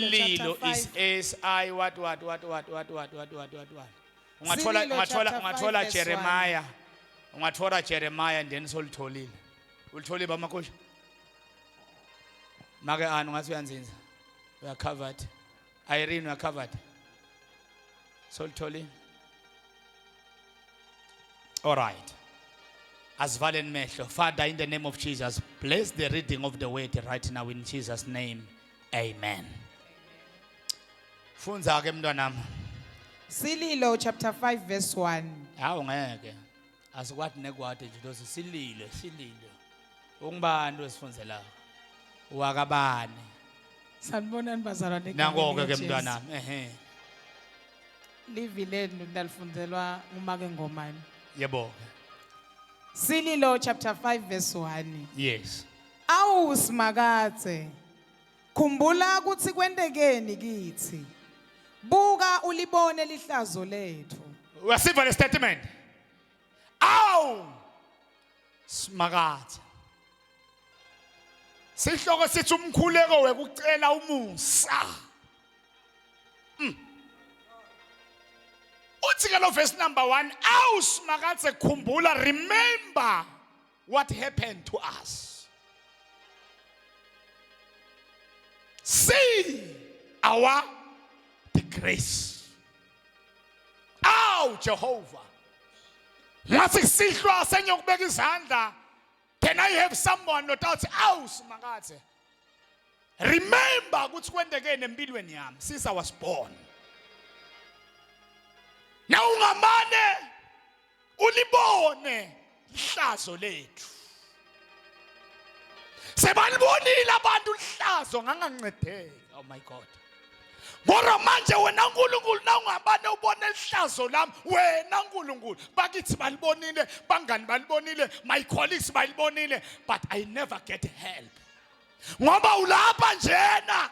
Lilo is S-I what. Ungathola Jeremiah. Ungathola Jeremiah and then solitholile. Ulithole bamakosha. Make ungathi uyanzinza. We are covered. Irene, we are covered. Solitholile. All right. As Valen Meshlo, Father, in the name of Jesus, bless the reading of the word right now in Jesus' name. Amen. Funza ke mntwanami. Sililo chapter 5 verse 1. Hawu ngeke. Asikwathi nekwade nje lo sililo. Ungubani osifunzela? Wakabani. Sanibonani bazalwane. Nangoke ke mntwanami. Livi lenu ndalifundelwa ngumake ngomani. Yebo. Sililo chapter 5 verse 1. Yes. Awu simakathe. Khumbula ukuthi kwendekeni kithi. Buka ulibone lihlazo lethu. Receive the statement. Aw! Smakathi. Sihloko sithi umkhuleko wekucela umusa. Uthi ke lo verse number 1, aw smakathi khumbula, remember what happened to us. See our grace. Aw Jehovah. Ngathi sihlwa senyokubeka izandla. Can I have someone notathi aw smakathi? Remember ukuthi kwendekene empilweni yami since I was born. Now ungamane ulibone ihlazo lethu. Sebalibonile abantu ihlazo ngangancedeka. Oh my God. Ngora manje wena uNkulunkulu na ungabane ubone ihlazo lami wena uNkulunkulu bakithi balibonile bangani balibonile my colleagues balibonile but I never get help. Ngoba ulapha njena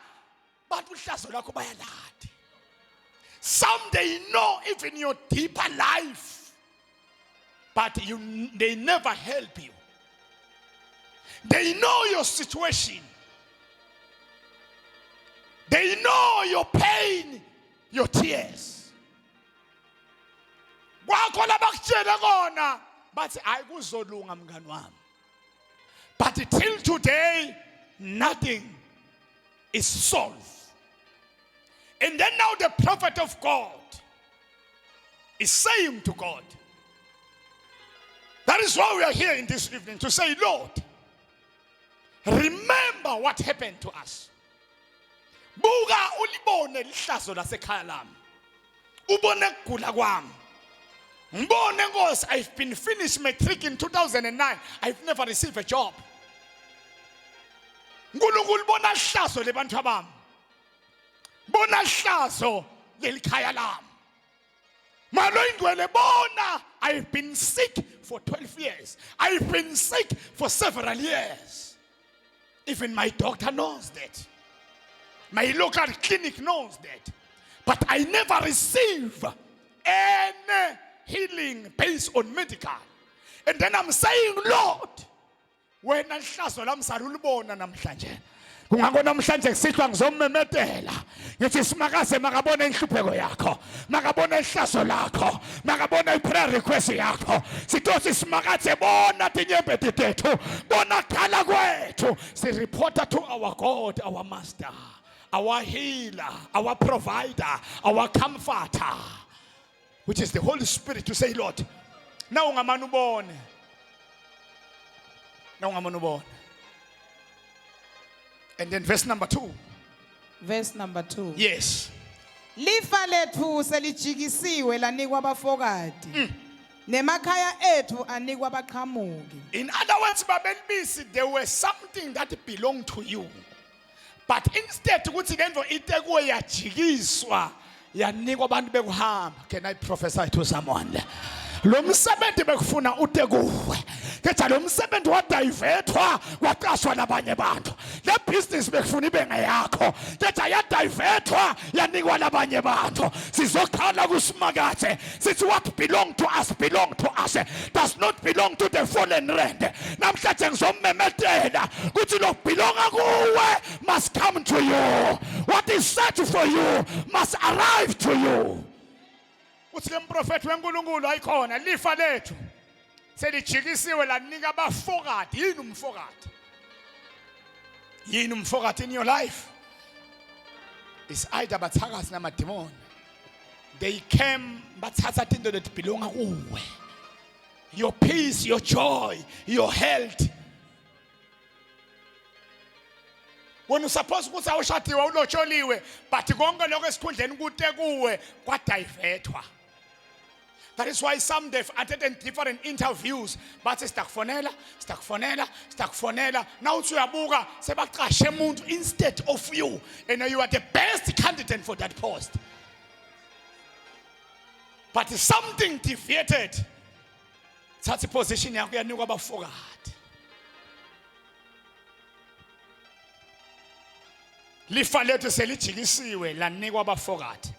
bathi ihlazo lakho bayaladi. Some they know even your deeper life but they never help you. They know your situation. They know your pain, your tears. Wakhola bakutshela kona bathi ayikuzolunga mngani wami. But till today nothing is solved. And then now the prophet of God is saying to God, that is why we are here in this evening to say, Lord, remember what happened to us. Buka ulibone lihlazo lasekhaya lami. Ubone ukugula kwami. Ngibone Nkosi, I've been finished matric in 2009. I've never received a job. Nkulunkulu bona lihlazo lebantu bami. Bona lihlazo lelikhaya lami. Malo ingcwele bona, I've been sick for 12 years. I've been sick for several years. Even my doctor knows that. My local clinic knows that. But I never receive any healing based on medical. And then I'm saying, Lord, when ihlazo lami salulibona namhlanje. Kungako namhlanje kusihlwa ngizomemetela. Ngithi simakaze makabona inhlupheko yakho. Makabona ihlazo lakho. Makabona iprayer request yakho. Sitothi simakaze bona tinyembeti tethu. Bona khala kwethu. Si reporter to our God, our master, our healer, our provider, our comforter, which is the Holy Spirit, to say, Lord, now ungamane ubone. Now ungamane ubone. And then verse number 2. Verse number 2. Yes. Lifa lethu selijikisiwe lanikwa abafokadi. Nemakhaya ethu anikwa abaqhamuki. In other words, babelibisi, there was something that belonged to you. But instead ukuthi lento itekuwe yajikiswa yanikwa abantu bekuhamba. Can I prophesy to someone? lo msebenzi bekufuna ute kuwe ketha lo msebenzi wadivethwa waqashwa nabanye abantu le business bekufuna ibe ngeyakho ketha yadivethwa yanikwa labanye abantu sizokhala kusimakathe sithi what belong to us does not belong to the fallen land namhlanje ngizomemetela kuthi lo belonga kuwe must come to you what is set for you must arrive to you. Uthi ke mprofeti weNkulunkulu ayikhona lifa lethu selijikisiwe lanika abafokati. Yini umfokati? Yini umfokati in your life? It's either bathakazi namademoni. They came bathatha into that belonga kuwe. Your peace, your joy, your health. When you suppose ukuthi awushadiwe ulotsholiwe but konke lokho esikhundleni kude kuwe kwadivethwa. That is why some they've attended different interviews but sitakufonela now uthi uyabuka sebaqashe umuntu instead of you and you are the best candidate for that post but something deviated thatha iposition yakho yanikwa abafokati. Lifa lethu selijikisiwe lanikwa abafokati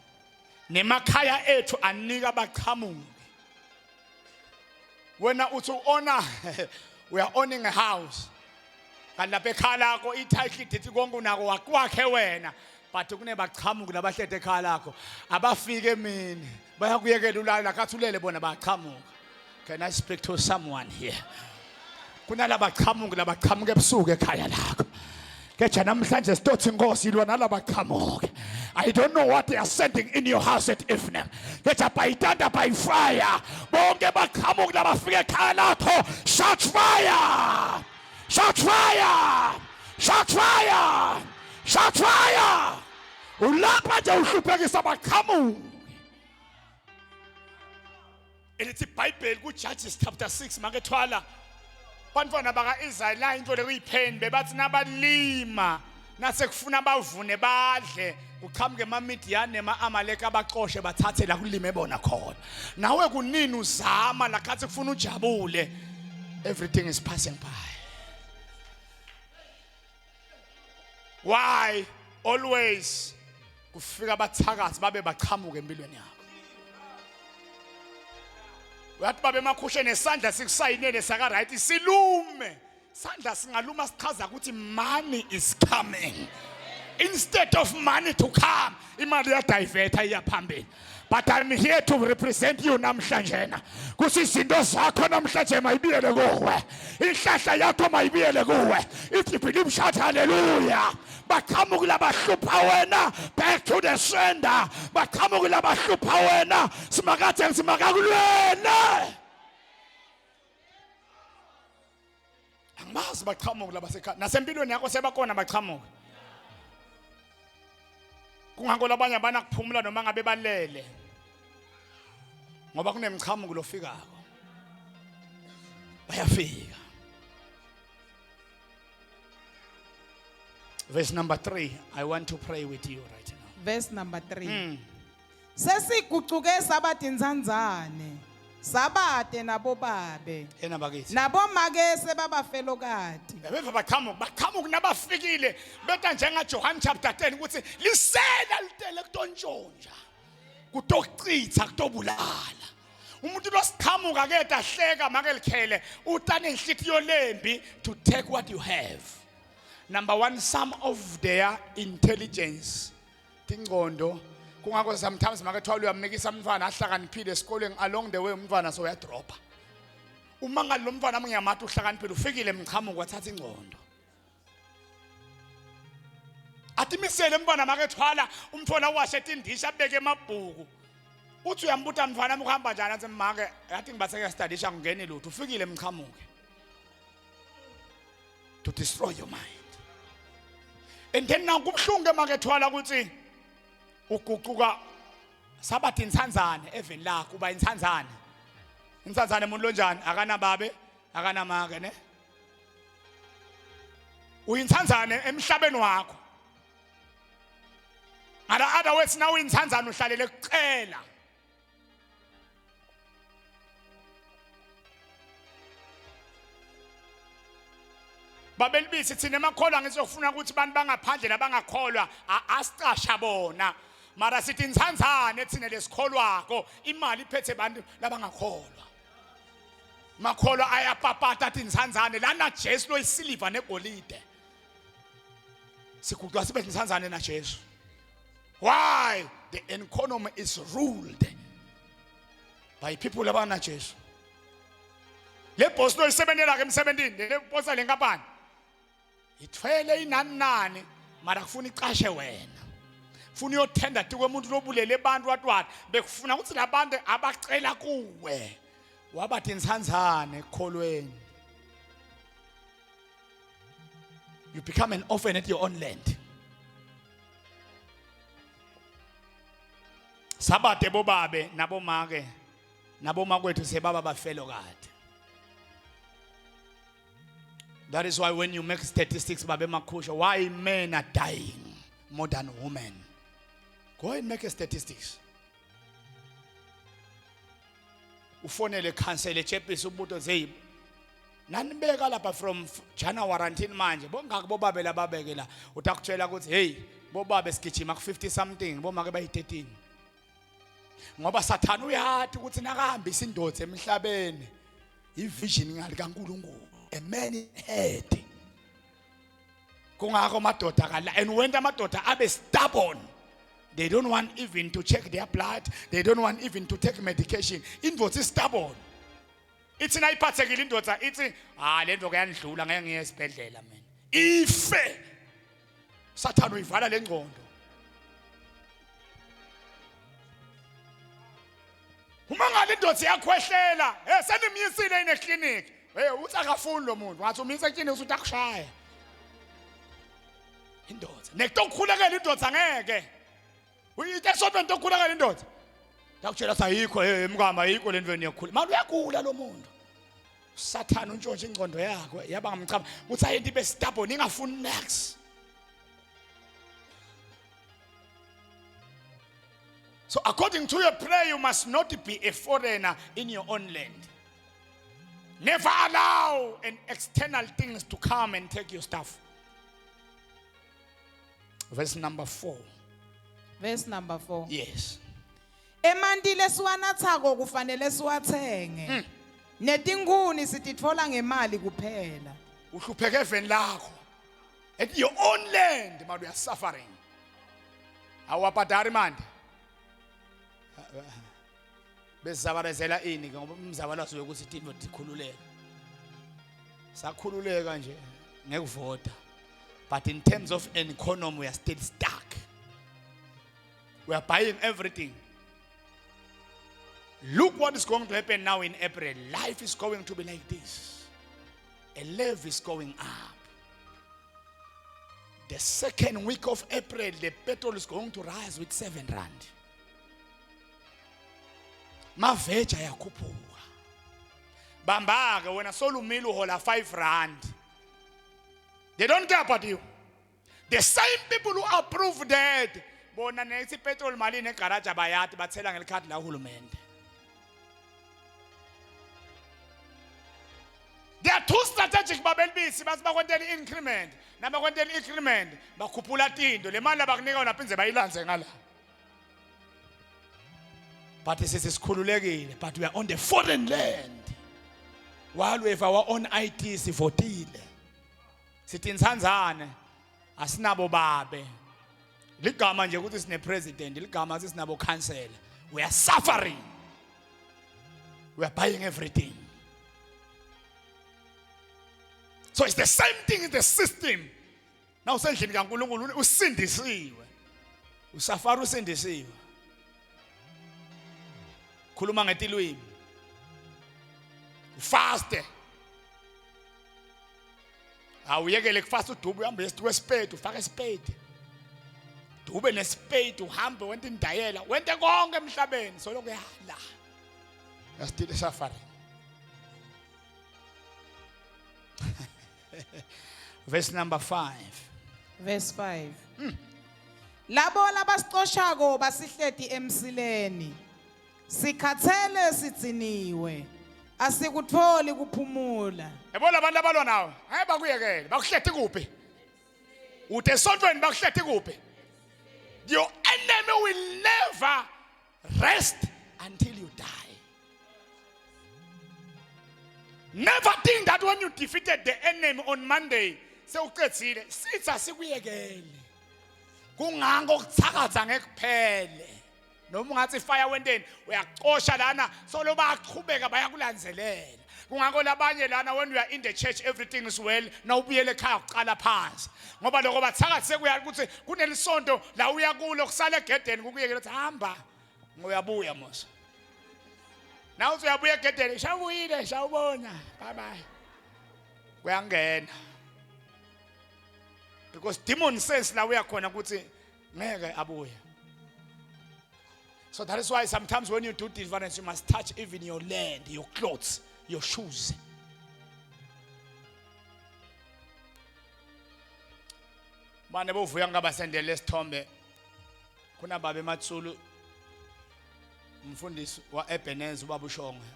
nemakhaya ethu anika abaqhamuki. Wena uthi uona we are owning a house kanti lapha ekhaya lakho i-title deed konke unako wakwakhe wena but kunebaqhamuki labahlethe ekhaya lakho abafike emini bayakuyekela ulala kathulele bona baqhamuka. Can I speak to someone here? Kunalaba qhamuki labaqhamuka ebusuku ekhaya lakho. Kecha namhlanje sidothi inkosi ilwa nalaba qhamuki. I don't know what they are sending in your house at evening. Kecha bayitanda by fire. Bonke baqhamuki labafika ekhaya lakho. Shout fire! Shout fire! Shout fire! Shout fire! Ulapha nje uhluphekisa abaqhamuki. Elithi iBhayibheli kuJudges chapter 6 makethwala bantwana baka-Israyeli into lekuyiphen bebathi nabalima nasekufuna bavune badle kuqhamuke amaMidiyani nema-Amaleki abaxoshe bathathe la kulime bona khona. Nawe kunini uzama la khathi kufuna ujabule, everything is passing by. Why always kufika abathakazi babe baqhamuke empilweni yakho? Uyathi babe emakhushe nesandla sikusayinele saka right silume. Sandla singaluma sichaza ukuthi money is coming. Instead of money to come, imali yadivert iyaphambili. But I'm here to represent you namhlanje. Kuthi izinto zakho namhlanje mayibiyele kuwe. Inhlahla yakho mayibiyele kuwe. If you believe, shout hallelujah. Baqhamuki labahlupha wena, back to the sender. Baqhamuki labahlupha wena, simakathe simakakulwena. Angimazi baqhamuki labasekhaya. Nasempilweni yakho sebakhona baqhamuki. Kungako labanye abana kuphumula noma ngabe balele. Ngoba kunemchamuko lofikako. Bayafika. Verse number 3. I want to pray with you right now. Verse number 3. Sesigucuke sabathi inzanzane. Sabade nabo babe. Ena bakithi. Nabo make sebabafelokati. Beva baqhamuki nabafikile beta njenga John chapter 10 ukuthi lisela litele kutontshontsha. Kutochitha kutobulala. Umuntu losiqhamuka ke ahleka make likhele utane inhlitiyo lembi to take what you have. Number 1, some of their intelligence. Tingondo kungako sometimes make thwala uyamnikisa umntwana ahlakaniphile esikoleni along the way umntwana so uyadropa. Uma ngalo mntwana ngiyamathi uhlakaniphile ufikile emqhamuko wathatha ingcondo. Atimisele mntwana make thwala umthola washe etindisha abeke emabhuku. Uthi uyambuta mntwana ukuhamba njani athi make yathi ngibatheke studisha ngene lutho ufikile emqhamuko. To destroy your mind. And then now kubhlungu make thwala ukuthi uguquka sabathi insanzane even la kuba insanzane. Insanzane umuntu lonjani akana babe akana make ne. Uyinsanzane emhlabeni wakho. Other words now uyinsanzane uhlalele kucela. babelibisi thina emakholwa ngisofuna ukuthi abantu bangaphandle nabangakholwa asicasha bona mara sithi inzanzane thina lesikholwako imali iphethe abantu labangakholwa makholwa ayapapata athi inzanzane lana Jesu loyisiliva negolide sikuqwa sibe inzanzane na Jesu. Why? The economy is ruled by people abana Jesu. Le boss loyisebenzela ke emsebenzini le boss lenkampani ithwele inani mara kufuna icashe wena funa uyothenda ti kwemuntu lobulele abantu watwathi bekufuna ukuthi labantu abacela kuwe wabathi insanzane ekholweni. You become an orphan at your own land. Sabate bobabe nabomake nabomakwethu sebaba bafelo kade. That is why when you make statistics babe makusha why men are dying more than women. Go and make a statistics. Ufonele cancel echepisi ubuto say nanibeka lapha from January until manje bongaka bobabe lababeke la utakutshela ukuthi hey bobabe sigijima ku 50 something bomake bayi 13 ngoba sathana uyathi ukuthi nakahambisa indodza emhlabeni ivision ngali kaNkulunkulu a man head kungako madoda kala and when amadoda abe stubborn they don't want even to check their blood, they don't want even to take medication. Indvodza is stubborn. Ithi nayiphathekile indvodza ithi le nto kuyandlula ngeke ngiye esibhedlela mina ife sathana uyivala lengqondo uma ngale indvodza yakhwehlela senimyisile ine clinic uthi akafuni lo muntu ngathi umyisa ekliniki uthi akushaya indvodza nekutokukhulekela indvodza ngeke uyithe sonto ntokhulekela indvodza Dakutshela sayikho emkama ayikho le ndweni yakhula. Manje uyagula lo muntu. Sathana untshontshe ingcondo yakho yaba ngamchama. Uthi ayinto ibe stubborn ingafuni next. So according to your prayer you must not be a foreigner in your own land. Never allow an external things to come and take your stuff. Verse number 4. Verse number 4. Yes. Emandile siwanathako kufanele siwathenge. Netinguni sititfola ngemali kuphela. Uhlupheke eveni lakho. At your own land, man, you are suffering. Awabhadari manje. Besabarezela ini ngoba umzabala sowe ukuthi into dikhululeka. Sakhululeka nje ngekuvota. But in terms of an economy we are still stuck. We are buying everything. Look what is going to happen now in April. Life is going to be like this. A levy is going up. The second week of April, the petrol is going to rise with 7 rand. Maveja yakhuphuka. Bambaka wena solumile uhola 5 rand. They don't care about you. The same people who approve that bona nethi petrol mali negarage abayati bathela ngelikhadi la uhulumende. They are too strategic babelbisi basi bakwentela increment. Nabakwentela increment bakhuphula tinto le mali abakunika wona phinze bayilanze ngala. But sisikhululekile but we are on the foreign land. While we have our own IT sivotile. Sithi insanzane asinabo babe. Ligama nje ukuthi sine president, ligama sinabo council. We are suffering. We are buying everything. So it's the same thing in the system. Now sendlini kaNkulunkulu usindisiwe. Usafari usindisiwe. Khuluma ngetilwimi. Faste. Awuyekele kufasta uDube uhambe esithi spade ufaka spade. Dube nespade uhambe wente indayela wente konke emhlabeni so lokho yala. You are still suffering. Verse number 5. Verse 5. Labo labasicoshako basihleti emsileni. Sikhathele sitsiniwe. Asikutholi kuphumula. Yabona abantu abalwa nawe hayi bakuyekele bakuhlethi kuphi ude esontweni bakuhlethi kuphi your enemy will never rest until you die. Never think that when you defeated the enemy on Monday sewuqedile sithi asikuyekele kungango kuthakaza ngekuphele noma ungathi fire wenteni uyaqosha lana solo bayaqhubeka bayakulandzelela kungako labanye lana when we are in the church everything is well nawubuyele ekhaya uqala phansi ngoba lokho bathakathi sekuya ukuthi kunelisonto la uya kulo kusale egedeni kukuyekela ukuthi hamba ngoyabuya mos now uyabuya egedeni shawuyile shawubona bye bye kuyangena because demon says la uya khona ukuthi ngeke abuye. So that is why sometimes when you do deliverance you must touch even your land, your clothes, your shoes. Mane bovuya ngabasendele isithombe kuna baba eMatsulu umfundisi wa Ebenezer ubaba uShongwe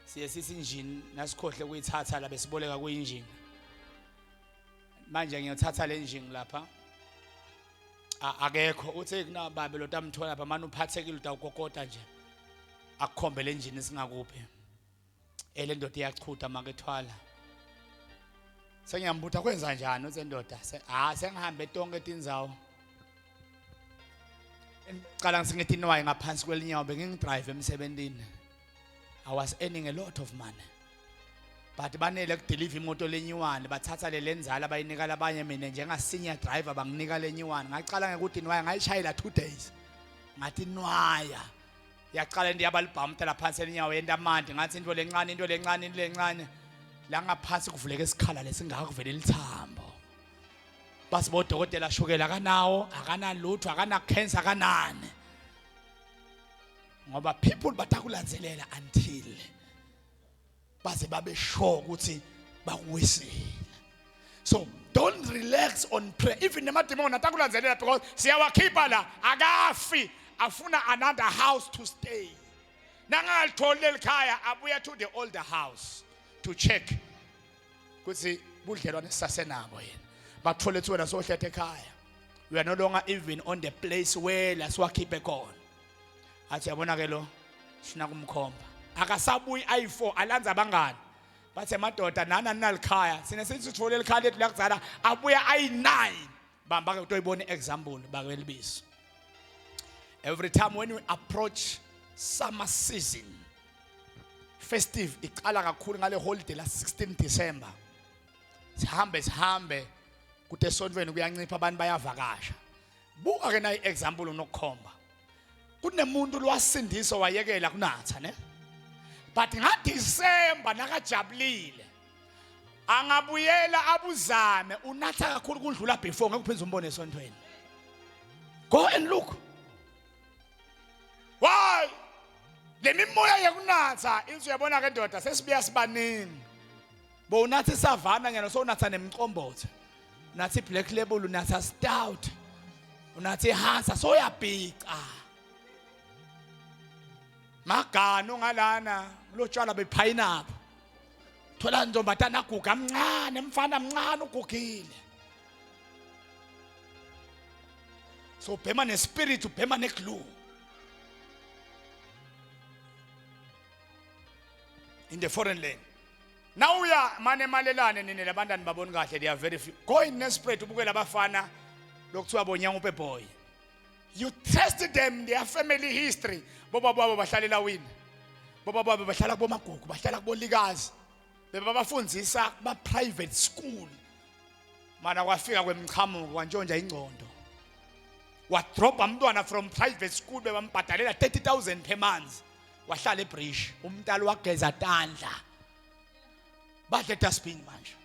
siye sithi injini nasikhohle kuyithatha la besiboleka kuyinjini manje ngiyothatha le injini lapha akekho uthi kuna baba lo tamthola lapha manje uphathekile utawugogoda nje akukhombe le injini singakuphi ele ndoda iyachutha make ethwala sengiyambuta kwenza njani uthi ndoda sengihambe tonke tindzawo ngicala ngisingethi niwaye ngaphansi kwelinyawo bengingidrive emsebentini I was earning a lot of money but banele kudeliver imoto lenyiwane bathatha le lenzala bayinika labanye mina njenga senior driver banginika lenyiwane ngacala ngekuthi niwaye ngayishayela 2 days ngathi niwaya yaqala ndiyabalibhamta la phansi elinyawo yenda amandi ngathi into lencane la ngaphansi kuvuleka isikhala lesingaka kuvele lithambo basibo dokotela shukela kanawo akanalutho akana cancer kanani ngoba people batakulandzelela until baze babe sure ukuthi bakuwisile. So don't relax on prayer even nemademon atakulandzelela because siyawakhipha la akafi afuna another house to stay nangalitholi lelikhaya abuya to the older house to check ukuthi budlelwane sisasenabo yena bathole ethi wena sohlethe ekhaya we are no longer even on the place where la siwakhiphe khona athi yabona ke lo sina kumkhomba akasabuyi i4 alanza abangani bathe emadoda nana nalikhaya sine sithi uthole likhaya lethu lakuzala abuya i9 bamba ke utoyibona example bakwelibisi. Every time when we approach summer season festive iqala kakhulu ngale holiday la 16 December sihambe kude esontweni kuyancipha abantu bayavakasha buka ke na example unokukhomba kunemuntu lwasindiswa wayekela kunatha ne but ngaDecember nakajabulile angabuyela abuzame unatha kakhulu kudlula before ngekuphenza umbone esontweni. Go and look why le mimoya yekunatha insu yabona ke ndoda sesibuya sibaningi bo unathi savana ngena so unatha nemqombotho unathi black label unatha stout unathi hasa so uyabhica magano ngalana lotshwala bepineapple thola ndombatana guga mncane mfana mncane ugugile so bhema nespirit ubhema neglue in the foreign land. Now we are mane malelane nini labantwana baboni kahle they are very few. Go in Nespresso ubukela abafana lokuthiwa bonyanga upe boy. You test them their family history. Boba babo bahlalela wini. Boba babo bahlala kubomagugu, bahlala kubolikazi. Bebabafundzisa ba private school. Mana kwafika kwemqhamuko kwantshontsha ingcondo. Wa drop umntwana from private school bebambhadalela 30,000 per month. Wahlala eBridge umntalo wageza tandla badle dustbin manje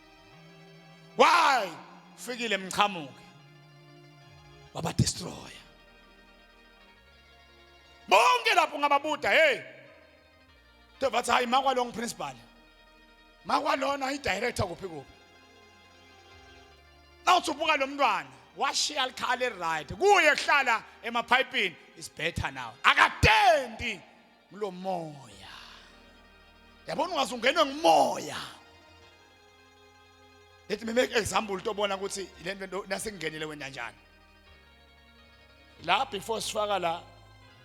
why fikile emqhamuke waba destroy bonke lapho ngababuda hey tebathi hayi makwalong principal makwalona idirector kuphi kuphi nawuthubuka lo mntwana washiya likhale right kuye kuhlala emapipini is better now akatendi lo moya Yabona ungaze ungenwe ngumoya. Let me make example to bona ukuthi lento nasengenile wena kanjani. La before sifaka la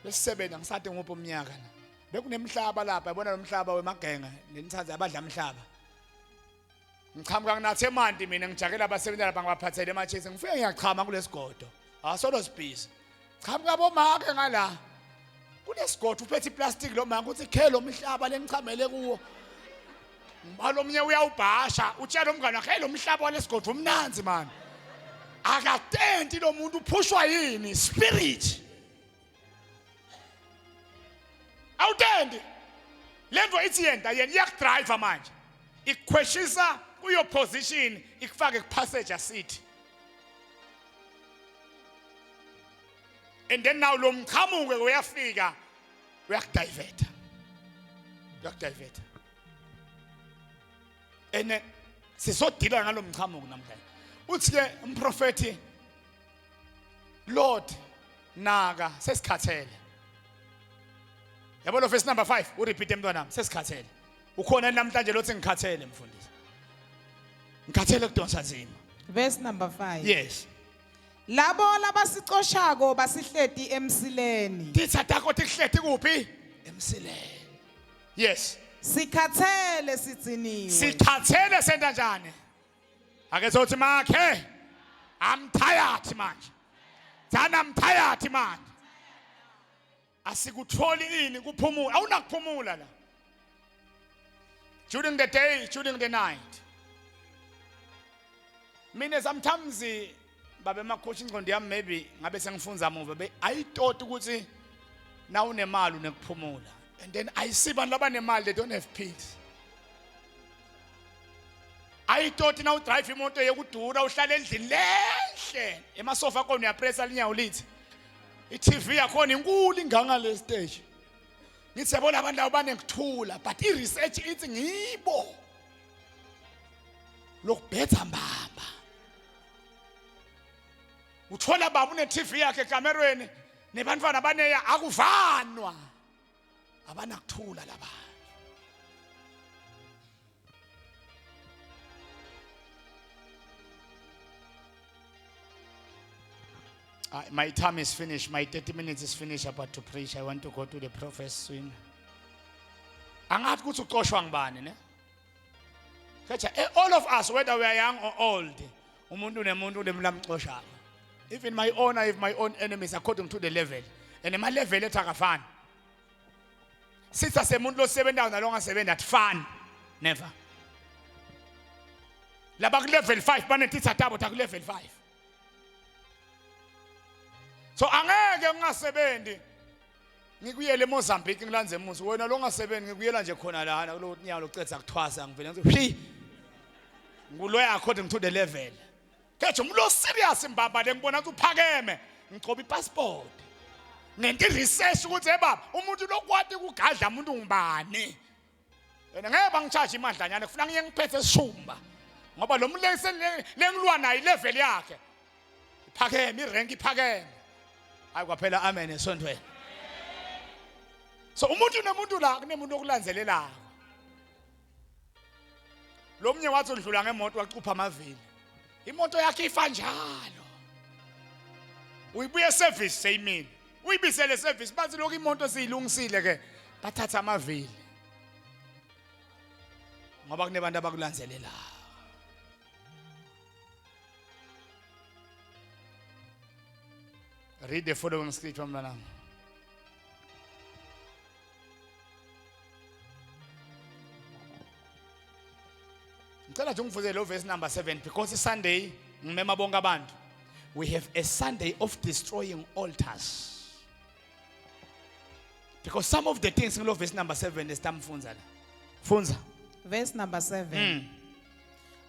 besisebenza ngisathi ngopho umnyaka la. Bekunemhlaba lapha yabona lo mhlaba wemagenga lenithanze abadla umhlaba. Ngichamuka nginathi emanti mina ngijakela abasebenzi lapha ngibaphathele emachesi ngifike ngiyachama kulesigodo. Asolo sibhizi. Chamuka bomake ngala. Kulesigodo uphethe iplastic lo manga uthi khelo umhlaba lengichamele kuwo. Ngibalo omnye uyawubhasha utshela umngane wakhe lo mhlaba walesigodo umnanzi man. Akatenti lo muntu uphushwa yini spirit. Awutendi. Lento ithi yenda yena iyakudrive manje. Ikweshisa kuyo position ikufake kupassenger seat. And then now lo mqhamuke uyafika uyakudivert. Uyakudivert. And sisodila ngalo mqhamuke namhlanje. Uthi ke umprofeti Lord naka sesikhathele. Yabona verse number 5 urepeat emntwana sesikhathele. Ukhona namhlanje lothi ngikhathele mfundisi. Ngikhathele kudonsa nzima. Verse number 5. Yes. Labo labasicoshako basihleti emsileni. Tithatha tihleti kuphi? Emsileni. Yes. Sikhathele sitsiniwe. Sikhathele senta njani? Ake sothi makhe. I'm tired manje. Thana I'm tired manje. Asikutholi ini kuphumula. Awunakuphumula la. During the day, during the night. Mina sometimes babe coaching ingqondo yami maybe ngabe sengifunza muva I thought ukuthi na unemali unekuphumula. And then I see abantu labanemali they don't have peace. I thought now drive imoto yekudura uhlala endlini lehle emasofa akho uyapressa linyawo lithi iTV yakhona inkulu inganga le stage. Ngithi yabona abantu labo banengithula but iresearch ithi ngibo lokubhetha mbamba. Uthola baba une TV yakhe ekamerweni nebantwana baneya akuvanwa. Abanakuthula laba. My time is finished. My 30 minutes is finished about to preach. I want to go to the prophet soon. Angathi kuthi uqoshwa ngibani ne? All of us whether we are young or old, umuntu nemuntu lemlamxoshaka. Even my own, I have my own enemies according to the level. And my level ethi akafani. Sithi asemuntu lo sebenza nalo ngasebenza athi fani. Never. Laba ku level 5 banethi thathabo ta ku level 5. So angeke ungasebenzi ngikuyele eMozambique ngilanze emuzi wena lo ngasebenzi ngikuyela nje khona lana kulo nyawo locetha kuthwasa ngivele ngithi nguloya according to the level. Ketho umlo serious mbamba lengibona ukuthi uphakeme ngicoba ipassport. Ngenti research ukuthi ebaba umuntu lokwati kugadla umuntu ngibani. Wena ngeke bangicharge imandlanyana kufuna ngiye ngiphethe esishumba. Ngoba lo muntu lengilwa nayo level yakhe. Iphakeme irank iphakeme. Hayi kwaphela amen esontweni. So umuntu nemuntu la kunemuntu okulandzelelayo. Lo mnye wathi udlula ngemoto wacupha amavili. Imoto yakhe ifa njalo. Uyibuye service seyimini. Uyibisele service bathi lokho imoto siyilungisile ke bathatha amavili. Ngoba kunebantu abakulandzelelayo. Read the following scripture mntanami. Ngicela nje ungifuzele lo verse number 7 because Sunday ngimema bonke abantu. We have a Sunday of destroying altars. Because some of the things in verse number 7 is tamfunza la. Funza. Verse number 7.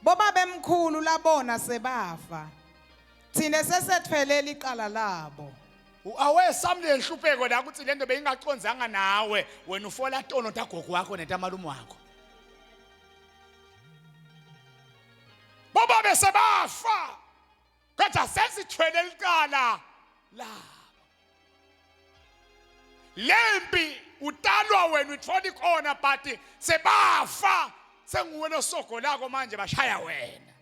Boba bemkhulu labona sebafa. Thine sesethwelela iqala labo. Awe samle enhlupheko la ukuthi lento beyingaconzanga nawe wena ufola tono tagogo wakho netamalumo wakho. Boba besebafa. Kodwa sesithwelela iqala labo. lempi utalwa wena uthola ikhona but sebafa senguwe nosogo lako manje bashaya wena.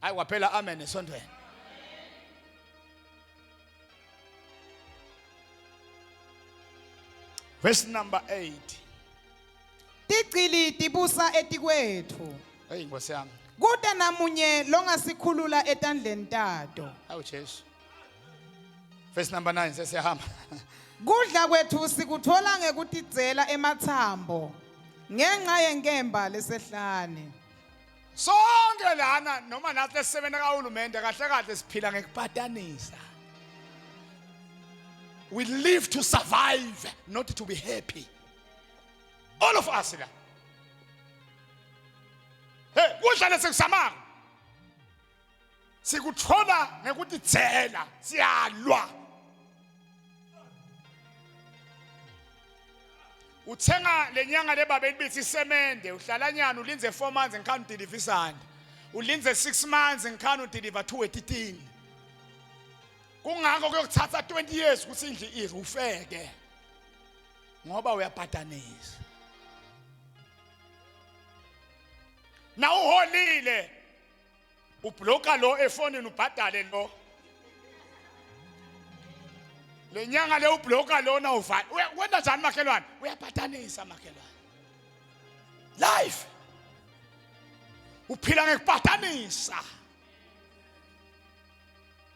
Hayi kwaphela amen esontweni. Verse number 8. Ticili tibusa etikwethu. Hey Nkosi yami. Kude namunye longasikhulula etandleni tato. Hawu Jesu. Verse number 9 sesiyahamba. Kudla kwethu sikuthola ngekutidzela emathambo ngenxa yenkemba lesehlane. Sonke lana noma nathi lesebenza kahulumende kahle kahle siphila ngekuphatanisa. We live to survive, not to be happy. All of us la. Hey, kudla lesekusamaka. Sikuthola ngekutidzela, siyalwa. Uthenga lenyanga lebabeli bithi semende, uhlalanyana ulinze 4 months ngikhana udeliver isanda. Ulinze 6 months ngikhana udeliver 218. Kungakho kuyokuthatha 20 years ukuthi indlu irufeke. Ngoba uyaphatanisa. Na uholile ubloka lo efonini ubhadale lo. Lenyanga le ubloka lo na uvala. Wena njani makhelwane? Uyaphatanisa makhelwane. Life. Uphila ngekuphatanisa.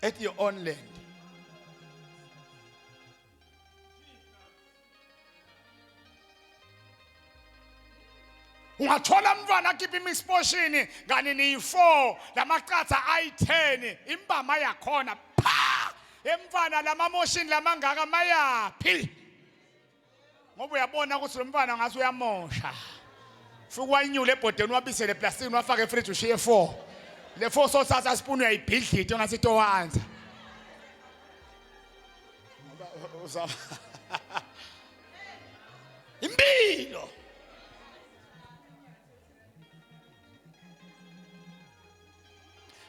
At your own land. Ungathola umntwana akhipha imisportion ngani ni4 lamaqatha ayi10 imbama yakhona pha emfana lamamotion lamangaka mayapi ngoba uyabona ukuthi lo mfana ngathi uyamosha futhi wayinyule ebhodeni wabisele eplasticini wafaka efridge ushiye 4 le 4 sothatha spoon uyayibhidlita ngathi towanza ngoba impilo.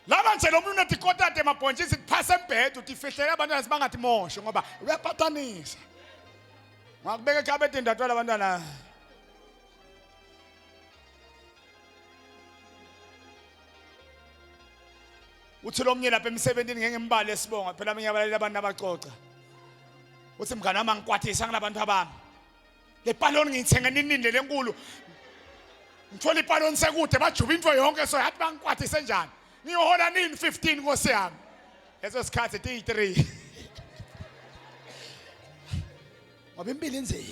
Laba nje lo muntu unetikota emabhonjisi kuphasa embhedo utifihlela abantwana sibangathi moshe ngoba uyaphatanisa. Ngakubeka ekhabethini ndathola abantwana. Uthi lo mnye lapha emsebenzini ngeke ngimbale esibonga phela abanye abalali abantu abacoca. Uthi mngane wami ngikwathisa ngalabantu abami. Le paloni ngiyithenga ninini lenkulu. Ngithola ipaloni sekude bajuba into yonke so yathi bangikwathise njani. Ngiyohola nini 15 Nkosi yami. Leso sikhathi 3. Ngoba impilo inzima.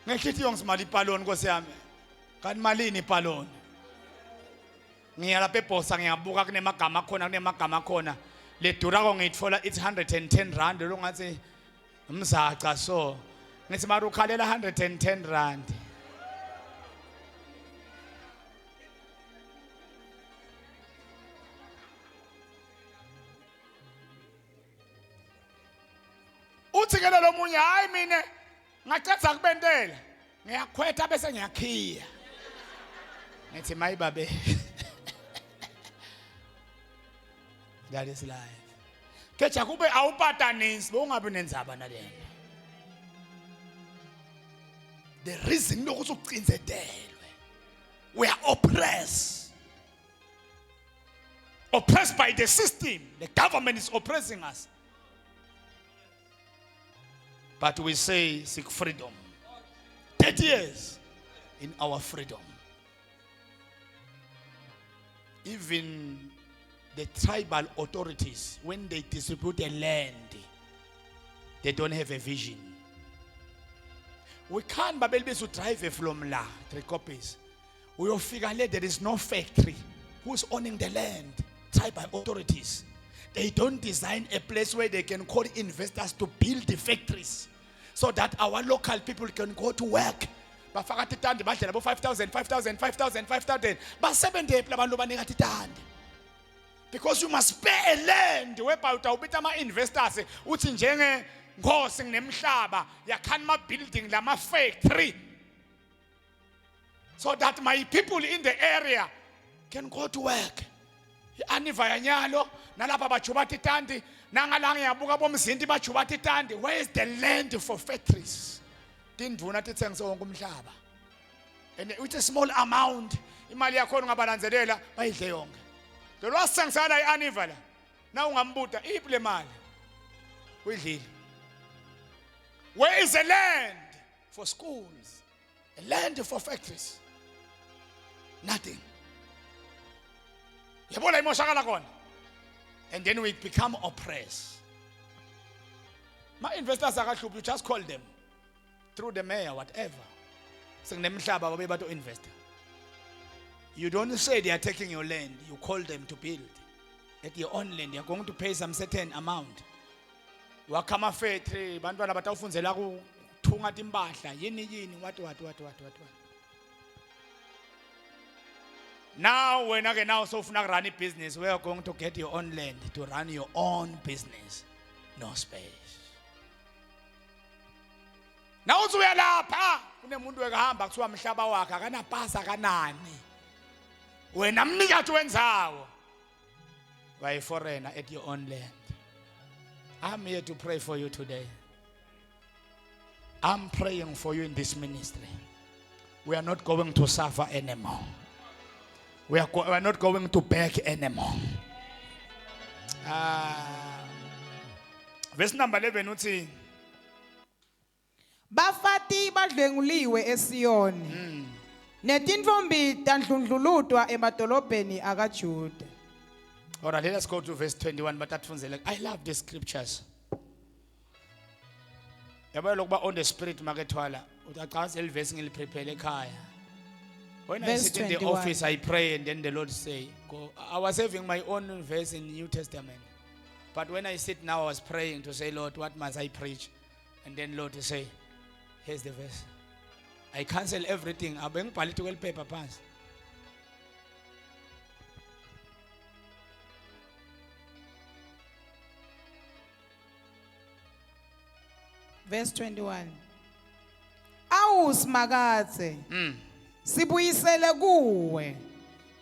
Ngikhithiyo ngisimali ipaloni Nkosi yami. Kanti malini ipaloni? Ngiya lapha eBhosa ngiyabuka kunemagama khona le durako ngiyitfola it's 110 rand lo ngathi umzaca so ngithi mara ukhalela 110 rand. Uthi ke lo munye hayi mina ngacatha kubentela ngiyakhwetha bese ngiyakhiya ngithi mayibabe. That is life. Kecha kube awupatanisi bongabe nenzaba nalena. The reason lokuthi ucinzetelwe we are oppressed by the system. The government is oppressing us. But we say seek freedom. 30 years in our freedom. Even the tribal authorities, when they distribute a land, they don't have a vision. We can't be able to drive from La, 3 copies. We will figure out there is no factory. Who's owning the land? Tribal authorities. They don't design a place where they can call investors to build the factories so that our local people can go to work. Bafaka titandi badlela bo 5,000. Basebenze abantu banika titandi. Because you must spare a land whereby utawubita ama investors uthi njenge Nkosi nginemhlaba yakhana ama building lama factory so that my people in the area can go to work. ianiva yanyalo nalapha bajubatha itandi nangalanga ngiyabuka bomzinti bajubatha itandi. Where is the land for factories? Tindvuna titsengise wonke umhlaba. And with a small amount imali yakhona ungabalanzelela bayidle yonke. The last sengisana ianiva la na ungambuta iphi le mali uyidlile. Where is the land for schools? A land for factories? Nothing. Yabona imoshakala khona. And then we become oppressed. My investors akahluphi, you just call them through the mayor, whatever. Senginemhlaba babe bato invest. You don't say they are taking your land, you call them to build. At your own land, you're going to pay some certain amount. Wakama factory, bantwana batawufunzela kuthunga timpahla, yini, what. Now, when I now so run a business, we are going to get your own land to run your own business. No space. Now, we are lapha. Kunemuntu ekahamba kuthiwa mhlaba wakhe akanapasa kanani. Wena mnikazi wendzawo. Why a foreigner at your own land? I'm here to pray for you today. I'm praying for you in this ministry. We are not going to suffer anymore. We are not going to beg anymore. Verse number 11 uthi Bafati badlenguliwe eSiyoni. Netintfombi tandlundlulutwa emadolobheni akaJuda. All right, let us go to verse 21. But I love the scriptures. Yabona lokuba on the spirit makethwala. Utaqasa elivesi ngiliprepare ekhaya. When I sit in the office, I pray, and then the Lord say, "Go." I was having my own verse in New Testament, but when I sit now, I was praying to say, "Lord, what must I preach?" And then Lord to say, "Here's the verse." I cancel everything. I bring political paper pass. Verse 21. Awus makatse. Sibuyisele kuwe.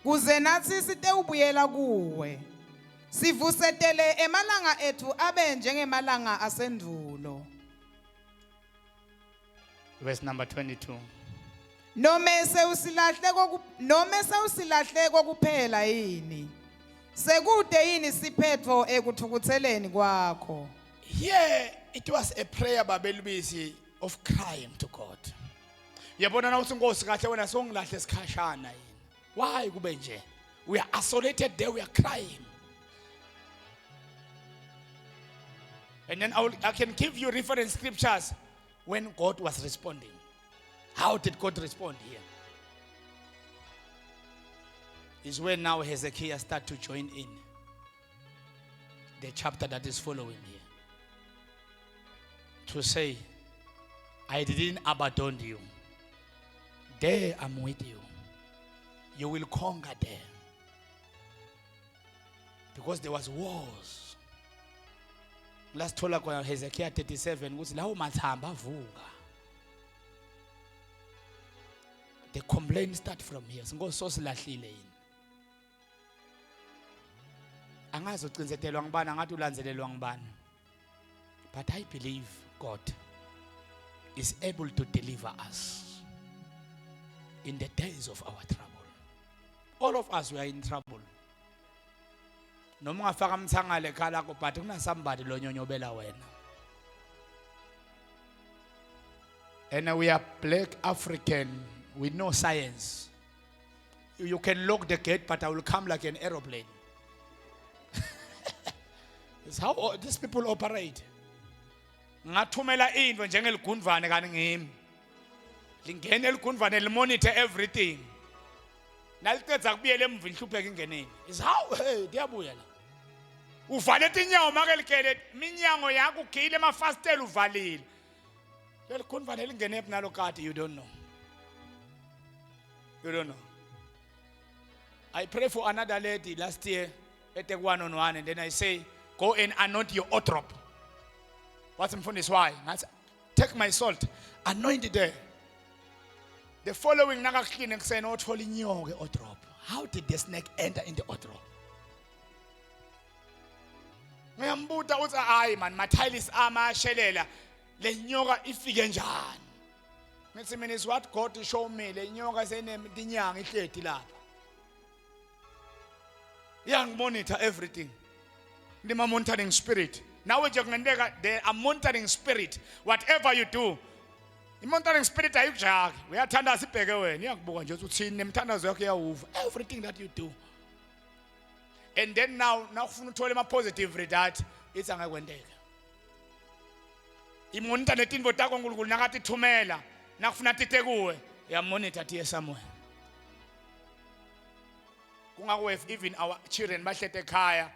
Kuze nathi sitewubuyela kuwe. Sivusetele emalanga ethu abe njengemalanga asendulo. Verse number 22. Nome sewusilahle kokuphela yini. Sekude yini siphetho ekuthukutheleni kwakho. Here it was a prayer babelubisi of crying to God. Yabona na uthi Nkosi kahle wena songilahle esikhashana yini. Why kube nje? We are isolated there, we are crying. And then I can give you reference scriptures when God was responding. How did God respond here? Is when now Hezekiah start to join in the chapter that is following here. To say, I didn't abandon you. There I'm with you. You will conquer there. Because there was wars. Last tola kwa Hezekiah 37 was la umathamba vuka. The complaint start from here. Singo so silahlile yini. Angazi ucinzetelwa ngibani angathi ulandzelelwa ngibani. But I believe God is able to deliver us in the days of our trouble. All of us, we are in trouble. Noma ungafaka mthangale khala ko, but kuna somebody lonyonyobela wena. And we are black African with no science. You can lock the gate, but I will come like an aeroplane. It's how these people operate. Ngathumela into njengeligundvane kani ngimi. Lingene eligundvane limonitor everything. Naliqedza kubuyela emva ihlupheka ingeneni. Is how hey diyabuya la. Uvale tinyawo makelikele minyango yakho ugile amafastela uvalile. Leligundvane lingene ephi nalo kati, you don't know. You don't know. I pray for another lady last year at the 1-on-1, and then I say, go and anoint your otrop. What's in front is why? Take my salt, anoint it there. The following naga clean and say, not holding your otrop. How did the snake enter in the otrop? Ngiyambuta uthi hayi man mathiles amashelela le nyoka ifike njani. Ngithi mina is what God show me le nyoka seneminyanga ihledi lapha. Monitor everything. Ndima monitoring spirit. Now nje kungenteka they are monitoring spirit. Whatever you do. I-monitoring spirit ayikujaki. Uyathandaza ibheke wena. Iyakubuka nje ukuthi uthini nemthandazo yakho iyawuva. Everything that you do. And then now ufuna uthole ama positive result it's angakwendeka. Imonitor netinvo takho uNkulunkulu nakathi thumela nakufuna tite kuwe uyamonitor tiye somewhere. Kungakuwe even our children bahlete ekhaya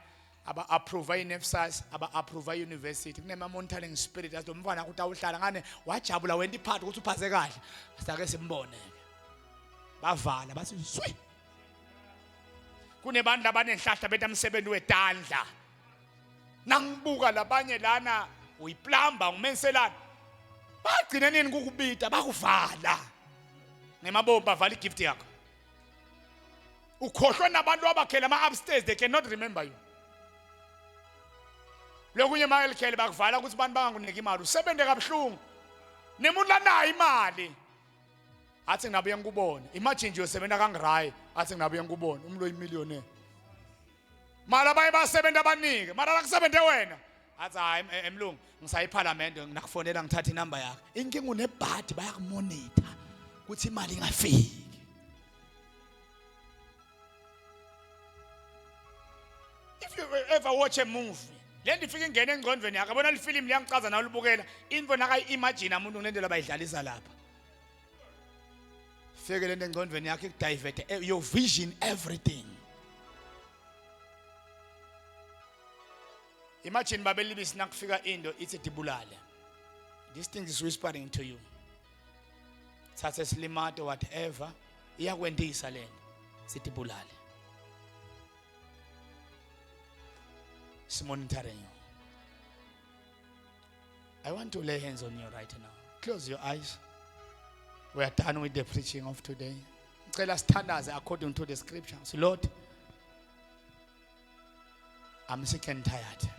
aba approve iNEFSAS aba approve iuniversity kunema monitoring spirit as umfana ukuthi awuhlala ngane wajabula wena iphathi ukuthi uphaze kahle asake simbone bavala bathi swi kunebantu abanenhlahla betamsebenzi wetandla nangibuka labanye lana uyiplamba ngumenselana bagcina nini kukubita bakuvala ngemabomba bavala igift yakho ukhohlwa nabantu abakhela ama upstairs they cannot remember you lokunye mayekhele bakuvala ukuthi abantu bangakunika imali usebenze kabuhlungu nemuntu lanayo imali athi nginabuye ngikubone imagine nje usebenza kangirayi athi nginabuye ngikubone umuntu oyimillionaire mara baye basebenza abanike mara lakusebenze wena athi hayi emlungu ngisayiparliament nginakufonela ngithatha inamba yakho inkinga unebhadi bayakumonitor ukuthi imali ingafiki. If you ever watch a movie lento ifike ingene engqondweni yakho abona ifilimu liyangicaza nawe libukela into nakayi-imagine umuntu ngendlela abayidlalisa lapha fike lento engqondweni yakho ikudivert your vision everything. Imagine babelibisi nakufika into ithi dibulale this thing is whispering to you thathe silimato whatever iyakwendisa lento sidibulale. Monitoring you. I want to lay hands on you right now. Close your eyes. We are done with the preaching of today. Tell us standards according to the scriptures. Lord, I'm sick and tired.